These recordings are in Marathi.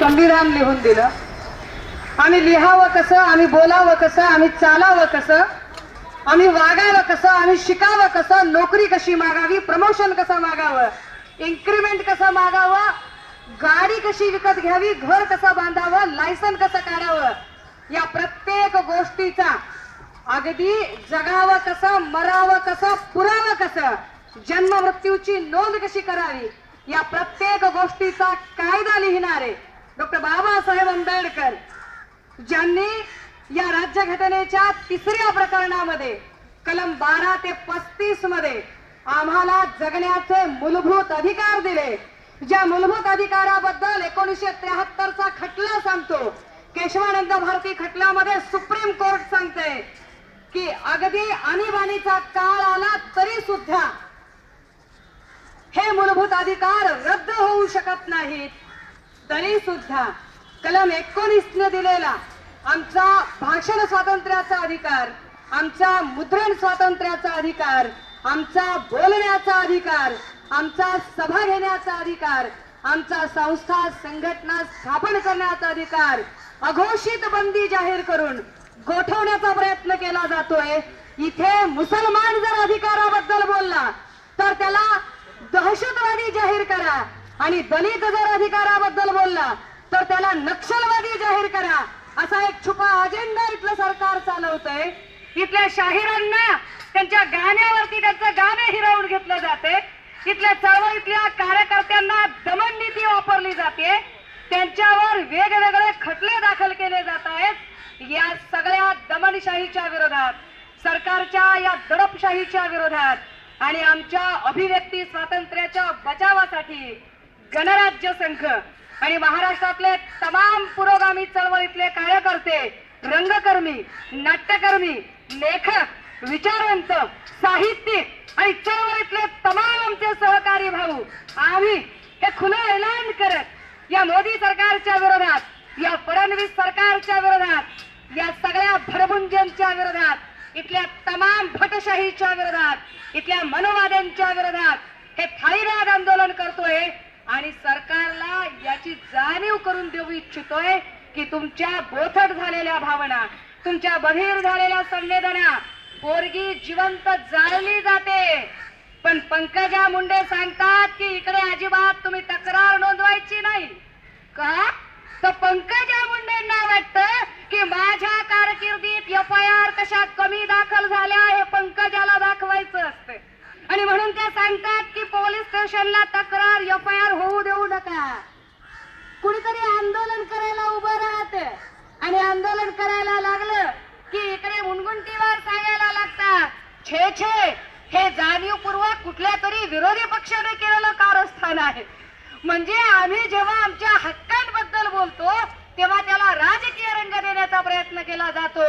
संविधान लिहून दिलं. आम्ही लिहावं कसं, आम्ही बोलावं कसं, आम्ही चालावं कसं, आम्ही वागावं कसं, आम्ही शिकावं कसं, नोकरी कशी मागावी, प्रमोशन कसं मागावं, इन्क्रीमेंट कसं मागावं, गाडी कशी विकत घ्यावी, घर कसं बांधावं, लायसन कसं काढावं, या प्रत्येक गोष्टीचा अगदी जगावं कसं, मरावं कसं, पुरावं कसं, जन्म मृत्यूची नोंद कशी करावी, या प्रत्येक गोष्टीचा कायदा लिहिणारे डॉक्टर बाबासाहेब आंबेडकर, ज्यांनी या राज्यघटनेच्या 3ऱ्या प्रकरणामध्ये कलम 12 ते 35 मध्ये आम्हाला जगण्याचे मूलभूत अधिकार दिले. ज्या मूलभूत अधिकाराबद्दल 1973चा खटला सांगतो, केशवानंद भारती खटल्यामध्ये सुप्रीम कोर्ट सांगते की अगदी आणीबाणीचा काळ आला तरी सुद्धा हे मूलभूत अधिकार रद्द होऊ शकत नाहीत. तरी सुद्धा कलम 19 ने दिलेला आमचा भाषण स्वातंत्र्याचा अधिकार, आमचा मुद्रण स्वातंत्र्याचा अधिकार, आमचा बोलण्याचा अधिकार, आमचा सभा घेण्याचा अधिकार, आमचा संस्था संघटना स्थापन करण्याचा अधिकार अघोषित बंदी जाहीर करून गोठवण्याचा प्रयत्न केला जातोय. इथे मुसलमान जर अधिकाराबद्दल बोलला तर त्याला दहशतवादी जाहीर करा, आणि दलित जर अधिकाराबद्दल बोलला तर त्याला नक्षलवादी जाहीर करा, असा एक छुपा अजेंडा इथलं सरकार चालवतंय. इथल्या शाहिरांना त्यांच्या गाण्यावरती त्यांचं गाणं हिरावून घेतलं जाते. इथल्या चळवळीतल्या कार्यकर्त्यांना दमन नीती वापरली जाते. त्यांच्यावर वेगवेगळे खटले दाखल केले जात आहेत. या सगळ्या दमनशाहीच्या विरोधात, सरकारच्या या दडपशाहीच्या विरोधात आणि आमच्या अभिव्यक्ती स्वातंत्र्याच्या बचावासाठी गणराज्य संघ आणि महाराष्ट्रातले तमाम पुरोगामी चळवळीतले कार्यकर्ते, रंगकर्मी, नाट्यकर्मी, लेखक, विचारवंत, साहित्यिक आणि चळवळीतले तमाम आमचे सहकारी भाऊ, आम्ही हे खुलं ऐलान करत या मोदी सरकारच्या विरोधात, या फडणवीस सरकारच्या विरोधात, या सगळ्या भडभुंजांच्या विरोधात, इथल्या तमाम भटशाहीच्या विरोधात, इथल्या मनोवाद्यांच्या विरोधात हे थाळीनाद आंदोलन करतोय. आणि सरकारला याची जाणीव करून देऊ इच्छितोय की तुमच्या बोथट झालेल्या भावना, तुमच्या बधीर झालेल्या संवेदना, पोरगी जिवंत जाळली जाते, पण पंकजा मुंडे सांगतात की इकडे अजिबात तुम्ही तक्रार नोंदवायची नाही का? तर पंकजा मुंडेंना वाटतं की माझ्या कारकिर्दीत FIR कशा कमी दाखल झाल्या हे पंकजाला दाखवायचं असते, आणि म्हणून त्या सांगतात की पोलीस स्टेशनला तक्रार FIR होऊ देऊ नका. कुणीतरी आंदोलन करायला उभं राहते आणि आंदोलन करायला लागलं की इकडे मुनगुंटीवर सांगायला लागतात, छे छे हे जाणीवपूर्वक कुठल्या तरी विरोधी पक्षाने केलेलं कारस्थान आहे. म्हणजे आम्ही जेव्हा आमच्या हक्कांबद्दल बोलतो तेव्हा त्याला राजकीय रंग देण्याचा प्रयत्न केला जातो.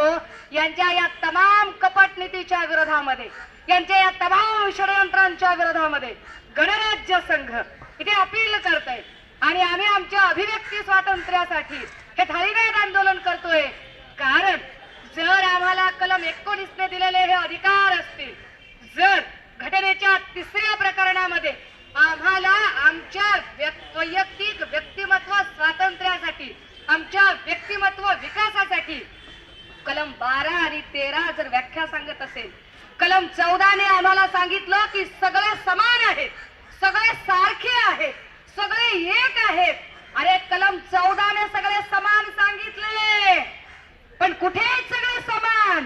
यांच्या या तमाम कपट नीतीच्या विरोधामध्ये, यांच्या या तमाम षडयंत्रांच्या विरोधामध्ये गणराज्य संघ इथे अपील करतोय. आणि आम्ही आमच्या अभिव्यक्ती स्वातंत्र्यासाठी हे थाळीनाद आंदोलन करतोय. कारण जर आम्हाला कलम 19 ने दिलेले हे अधिकार असतील, जर घटनेच्या 3ऱ्या प्रकरणामध्ये आम्हाला आमच्या वैयक्तिक व्यक्तिमत्व स्वातंत्र्यासाठी, आमच्या व्यक्तिमत्व विकासासाठी कलम 12 आणि 13 जर व्याख्या सांगत असेल, कलम 14 ने आम्हाला सांगितलं की सगळे समान आहेत, सगळे सारखे आहेत, सगळे एक आहेत. अरे कलम 14 ने सगळे समान सांगितले, पण कुठे सगळे समान?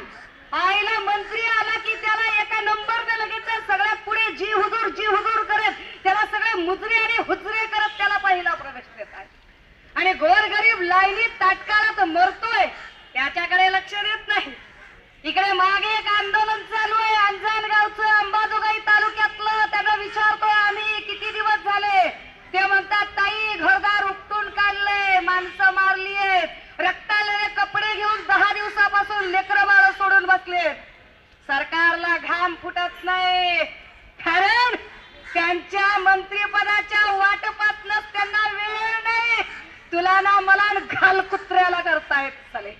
आईला मंत्री आला की त्याला एका नंबरने लगेच सगळ्यात पुढे जी हुजूर करत त्याला सगळे मुजरे आणि हुजरे करत त्याला पहिला प्रवेश देतात. आणि गोरगरीब लाईनीत ताटकाळात मरतोय त्याच्याकडे लक्ष देत नाही. इकडे मागे एक आंदोलन चालू आहे अंजनगावचं, अंबाजोगाई तालुक्यातलं. त्यांना विचारतोय आम्ही किती दिवस झाले, ते म्हणतात ताई घरदार उपटून काढले, माणसं मारली आहेत, रक्तालेले कपडे घेऊन 10 दिवसापासून लेकरं बाळ सोडून बसले. सरकारला घाम फुटत नाही, कारण त्यांच्या मंत्रिपदाच्या वाटपातनच त्यांना वेळ नाही. तुला ना मला घाल कुत्र्याला करतायत साले.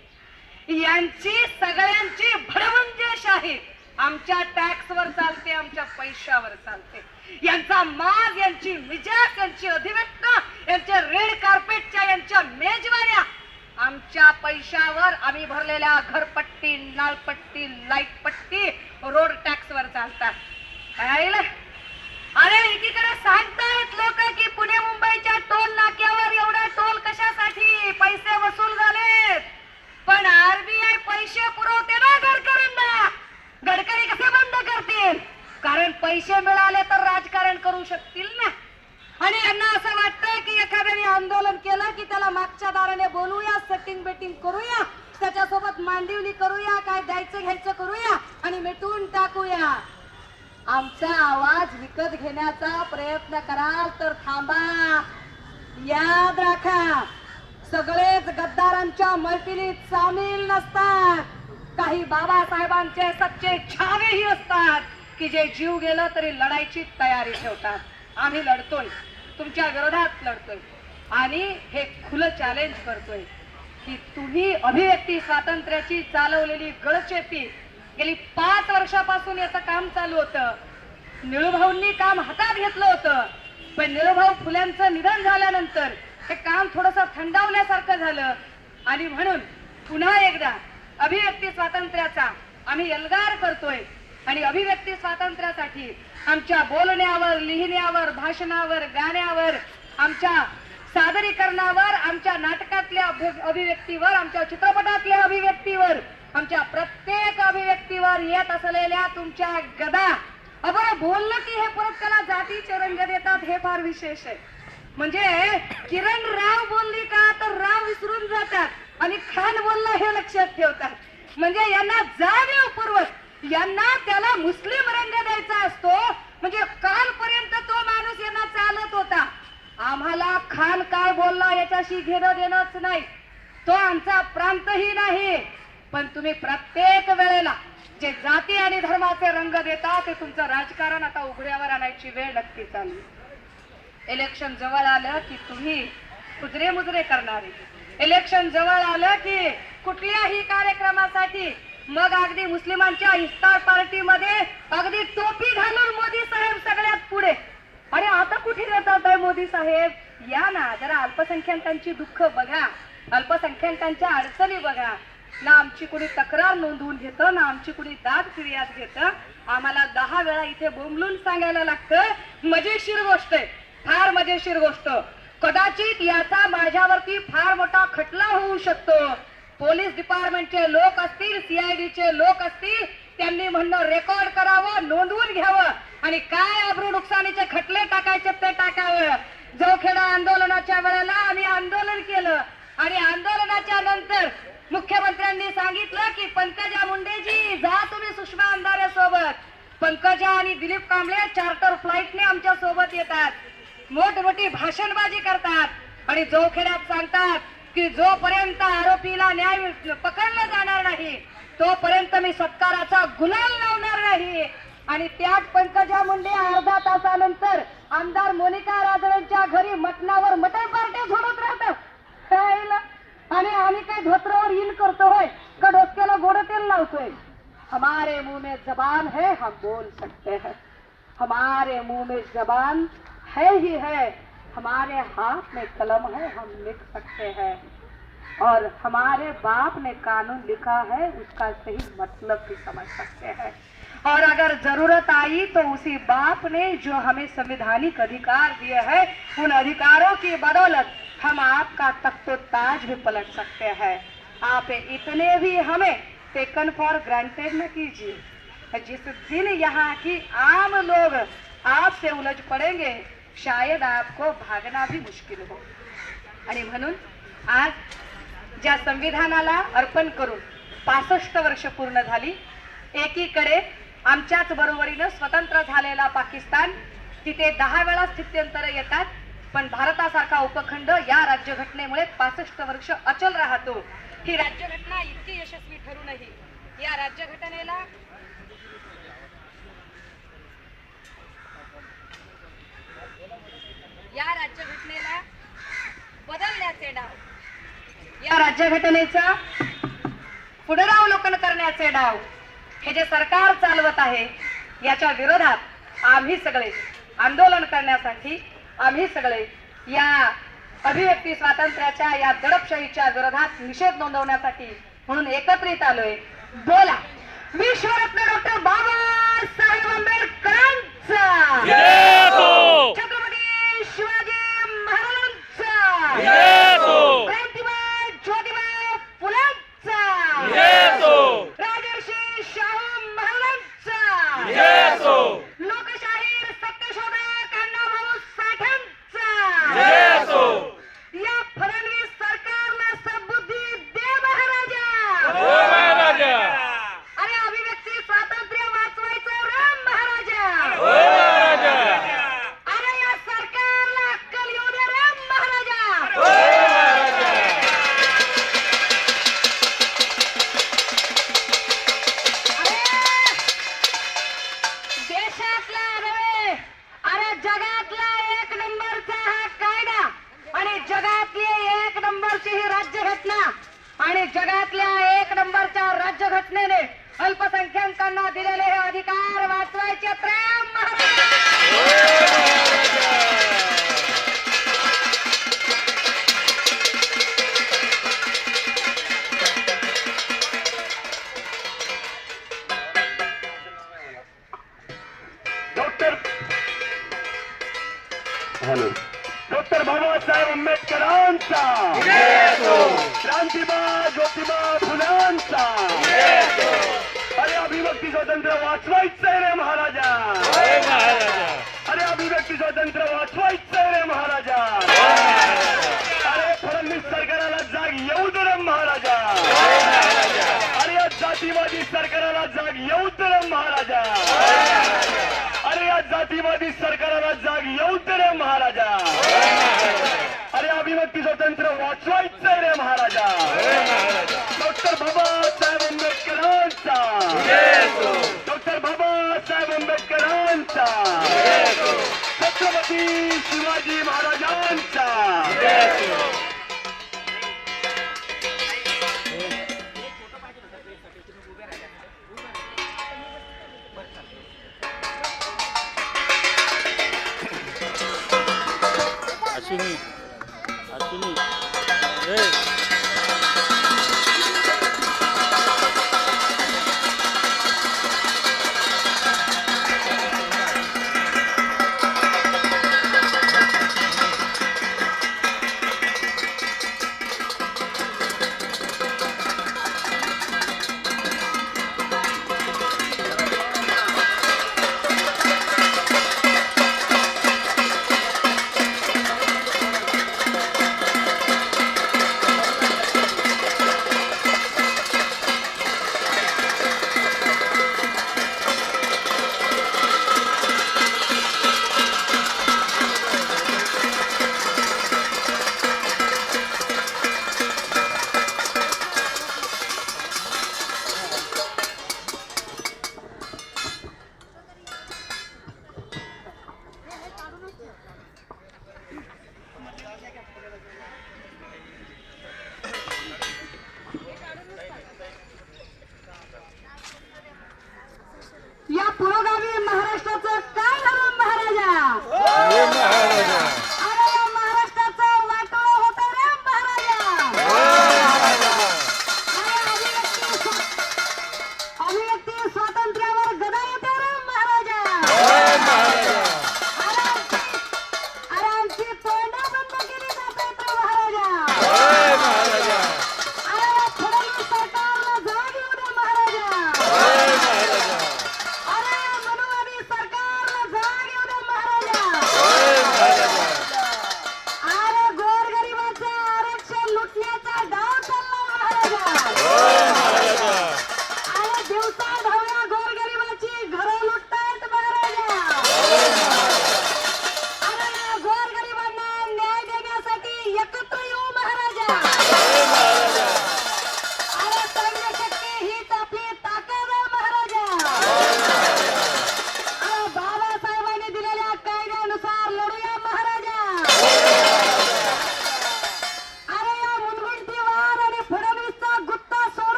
यांची सगळ्यांची भडवंजशाही आमच्या टॅक्सवर चालते, आमच्या पैशावर चालते. यांचा माज, यांची मिजाज, यांची अधिवेशनं, यांच्या रेड कार्पेटच्या यांच्या मेजवान्या आमच्या पैशावर, आम्ही भरलेल्या घरपट्टी, नळपट्टी, लाईट पट्टी, रोड टॅक्सवर चालतात. अरे एकीकडे सांगतायत लोक की पुणे मुंबईच्या टोल नाक्यावर एवढा टोल कशासाठी, पैसे वसूल झालेत. पण आरबीआय पैसे पुरवते ना गडकरींना. गडकरी कसे बंद करतील? कारण पैसे मिळाले तर राजकारण करू शकतील ना. आणि यांना असं वाटतं की एखाद्याने आंदोलन केलं की त्याला मागच्या दाराने बोलूया, सेटिंग बेटिंग करूया, त्याच्यासोबत मांडिवली करूया, काय द्यायचं घ्यायचं करूया आणि मिटून टाकूया. आमचा आवाज विकत घेण्याचा प्रयत्न कराल तर थांबा. याद राखा, सगळेच गद्दारांच्या मैफिलीत सामील नसतात. काही बाबासाहेबांचे सच्चे छावेही असतात की जे जीव गेलं तरी लढायची तयारी ठेवतात. आम्ही लढतोय, तुमच्या विरोधात लढतोय आणि हे खुलं चॅलेंज करतोय की तुम्ही अभिव्यक्ती स्वातंत्र्याची चालवलेली गळचेपी गेली 5 वर्षापासून याचं काम चालू होतं. निळूभाऊंनी काम हातात घेतलं होतं, पण निळूभाऊ फुल्यांचं निधन झाल्यानंतर हे काम थोडंसं थंडावल्यासारखं झालं आणि म्हणून पुन्हा एकदा अभिव्यक्ती स्वातंत्र्याचा आम्ही एल्गार करतोय. आणि अभिव्यक्ती स्वातंत्र्यासाठी आमच्या बोलण्यावर, लिहिण्यावर, भाषणावर, गाण्यावर, आमच्या सादरीकरणावर, आमच्या नाटकातल्या अभिव्यक्तीवर, आमच्या चित्रपटातल्या अभिव्यक्तीवर, आमच्या प्रत्येक अभिव्यक्तीवर येत असलेल्या तुमच्या गदा, बरं बोललं की हे परत त्याला जातीचे रंग देतात. हे फार विशेष आहे. म्हणजे किरण राव बोलली का तर राव विसरून जातात आणि खान बोलला हे लक्षात ठेवतात. म्हणजे यांना जाणीवपूर्वक यांना त्याला मुस्लिम रंग द्यायचा असतो. म्हणजे कालपर्यंत तो माणूस यांना चालत होता. आम्हाला खान काय बोलला याच्याशी घेणं देणंच नाही, तो आमचा प्रांतही नाही. पण तुम्ही प्रत्येक वेळेला जे जाती आणि धर्माचे रंग देता ते तुमचं राजकारण आता उघड्यावर आणायची वेळ नक्कीच आली. इलेक्शन जवळ आलं की तुम्ही कुजरे मुजरे करणारे, इलेक्शन जवळ आलं की कुठल्याही कार्यक्रमासाठी मग अगदी मुस्लिमांच्या इफ्तार पार्टीमध्ये अगदी टोपी घालून मोदी साहेब सगळ्यात पुढे. अरे आता कुठे जातात आहे मोदी साहेब? या ना, जरा अल्पसंख्याकांची दुःख बघा, अल्पसंख्याकांच्या अडचणी बघा. ना आमची कुणी तक्रार नोंदवून घेतं, ना आमची कुणी दाद फिर्याद घेतं. आम्हाला 10 वेळा इथे बोंबलून सांगायला लागतं. मजेशीर गोष्ट आहे, फार मजेशीर गोष्ट. कदाचित याचा माझ्यावरती फार मोठा खटला होऊ शकतो. पोलीस डिपार्टमेंटचे लोक असतील, सीआयडीचे लोक असतील, त्यांनी म्हणणं रेकॉर्ड करावं, नोंदवून घ्यावं आणि काय आबरू नुकसानीचे खटले टाकायचे ते टाकावं. जोखेडा आंदोलनाच्या वेळेला आम्ही आंदोलन केलं आणि आंदोलनाच्या नंतर मुख्यमंत्र्यांनी सांगितलं की पंकजा मुंडेजी जा तुम्ही सुषमा अंधारे सोबत. पंकजा आणि दिलीप कांबळे चार्टर फ्लाईटने आमच्या सोबत येतात, मोठमोठी भाषणबाजी करतात आणि जोखेड्यात सांगतात की जोपर्यंत आरोपीला न्याय पकडलं जाणार नाही तोपर्यंत मी सत्काराचा गुलाल लावणार नाही. आणि त्यात पंकजा मुंडे अर्धा तासानंतर आमदार मोनिका राजळेंच्या घरी मटणावर मटण पार्ट्या झोडत राहतात. आणि आम्ही काय धोत्रावर इन करतो होय का डोक्याला गोड तेल लावतोय? हमारे मुंह में जबान है, हम बोल सकते हैं. हमारे मुंह में जबान है ही है, हमारे हाथ में कलम है, हम लिख सकते हैं. और हमारे बाप ने कानून लिखा है, उसका सही मतलब भी समझ सकते हैं. और अगर जरूरत आई तो उसी बाप ने जो हमें संवैधानिक अधिकार दिए हैं, उन अधिकारों की बदौलत हम आपका तख्तो-ताज भी पलट सकते हैं. आप इतने भी हमें टेकन फॉर ग्रांटेड न कीजिए. जिस दिन यहाँ की आम लोग आपसे उलझ पड़ेंगे शायद आपको भागना भी मुश्किल हो. आणि म्हणून आज ज्या संविधानाला अर्पण करून 65 वर्ष पूर्ण झाली, एकीकडे आमच्याच बरोबरीनं स्वतंत्र झालेला पाकिस्तान, तिथे 10 वेळा स्थित्यंतर येतात, पण भारतासारखा उपखंड या राज्यघटनेमुळे 65 वर्ष अचल राहतो. ही राज्यघटना इतकी यशस्वी ठरूनही या राज्यघटनेला बदलण्याचे डाव, या राज्यघटनेचा पुनरावलोकन करण्याचे डाव हे जे सरकार चालवत आहे याच्या विरोधात आम्ही सगळे आंदोलन करण्यासाठी, आम्ही सगळे या अभिव्यक्ती स्वातंत्र्याच्या या दडपशाहीच्या विरोधात निषेध नोंदवण्यासाठी म्हणून एकत्रित आलोय. बोला विश्वरत्न डॉक्टर बाबासाहेब आंबेडकरांचा, छत्रपती शिवाजी महाराजांचा, क्रांतीबाई ज्योतिबा फुलेंचा, राजर्षी शाहू महाराजांचा, लोकशाहीर सत्यशोधक अण्णाभाऊ साठ्यांचा, या फडणवीस सरकारला सद्बुद्धी दे महाराजा. अरे अभिव्यक्ती स्वातंत्र्य वाचवायचं राम महाराजा. अरे या सरकारला अक्कल येऊ दे राम महाराजा. देशातला नव्हे, अरे जगातला एक नंबरचा हा कायदा आणि जगातली एक नंबरची ही राज्यघटना आणि जगातल्या एक नंबरच्या राज्यघटनेने अल्पसंख्याकांना दिलेले हे अधिकार वाचवायचे राम महाराज. डॉक्टर बाबासाहेब आंबेडकरांचा, क्रांतीबाई ज्योतिबा फुलांचा. अरे अभिव्यक्ती स्वातंत्र्य वाचवायचंय रे महाराजा. अरे अभिव्यक्ती स्वातंत्र्य वाचवायचंय रे महाराजा. अरे फडणवीस सरकारला जाग येऊ दे रे महाराजा. अरे या जातीवादी सरकारला जाग येऊ दे रे महाराजा. अरे या जातीवादी सरकारला जाग येऊ दे रे महाराजा. अरे अभिव्यक्ती स्वातंत्र्य वाचवायचंय रे महाराजा. डॉक्टर बाबासाहेब आंबेडकरांचा, डॉक्टर बाबासाहेब आंबेडकरांचा, छत्रपती शिवाजी महाराजांचा. अश्विनी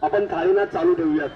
आपण थाळीनाथ चालू ठेवूयात.